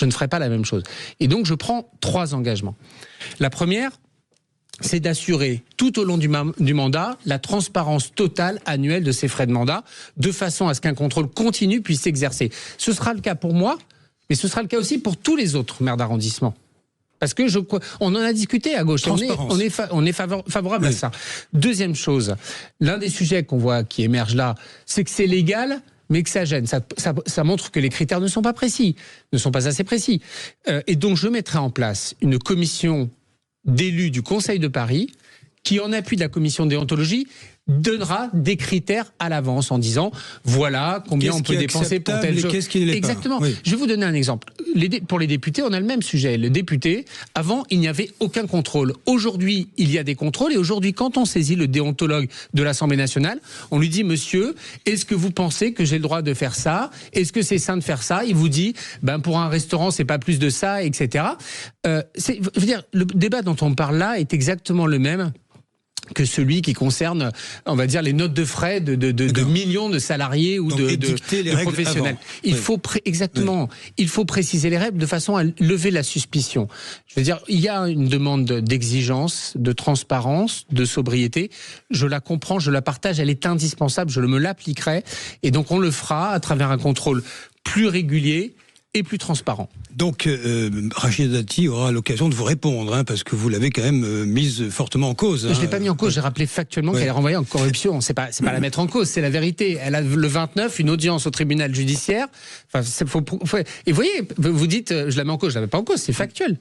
je ne ferai pas la même chose. Et donc, je prends 3 engagements. La première, c'est d'assurer tout au long du mandat la transparence totale annuelle de ces frais de mandat, de façon à ce qu'un contrôle continu puisse s'exercer. Ce sera le cas pour moi, mais ce sera le cas aussi pour tous les autres maires d'arrondissement. Parce que on en a discuté à gauche, on est favorable à ça. Deuxième chose, l'un des sujets qu'on voit qui émerge là, c'est que c'est légal, mais que ça gêne. Ça montre que les critères ne sont pas précis, ne sont pas assez précis. Et donc je mettrai en place une commission d'élus du Conseil de Paris qui, en appui de la commission de déontologie, donnera des critères à l'avance en disant voilà combien on peut dépenser pour telle chose. Qu'est-ce qui ne l'est pas ? Exactement. Oui. Je vais vous donner un exemple. Pour les députés, on a le même sujet. Les députés, avant, il n'y avait aucun contrôle. Aujourd'hui, il y a des contrôles. Et aujourd'hui, quand on saisit le déontologue de l'Assemblée nationale, on lui dit monsieur, est-ce que vous pensez que j'ai le droit de faire ça ? Est-ce que c'est sain de faire ça ? Il vous dit pour un restaurant, c'est pas plus de ça, etc. Je veux dire, le débat dont on parle là est exactement le même que celui qui concerne, on va dire, les notes de frais de millions de salariés ou de professionnels. Il faut il faut préciser les règles de façon à lever la suspicion. Je veux dire, il y a une demande d'exigence, de transparence, de sobriété. Je la comprends, je la partage, elle est indispensable, je me l'appliquerai. Et donc on le fera à travers un contrôle plus régulier et plus transparent. Donc, Rachida Dati aura l'occasion de vous répondre, parce que vous l'avez quand même mise fortement en cause. Je ne l'ai pas mis en cause, j'ai rappelé factuellement qu'elle est renvoyée en corruption. C'est pas la mettre en cause, c'est la vérité. Elle a le 29 une audience au tribunal judiciaire. Et vous voyez, vous dites, je la mets en cause, je la mets pas en cause, c'est factuel.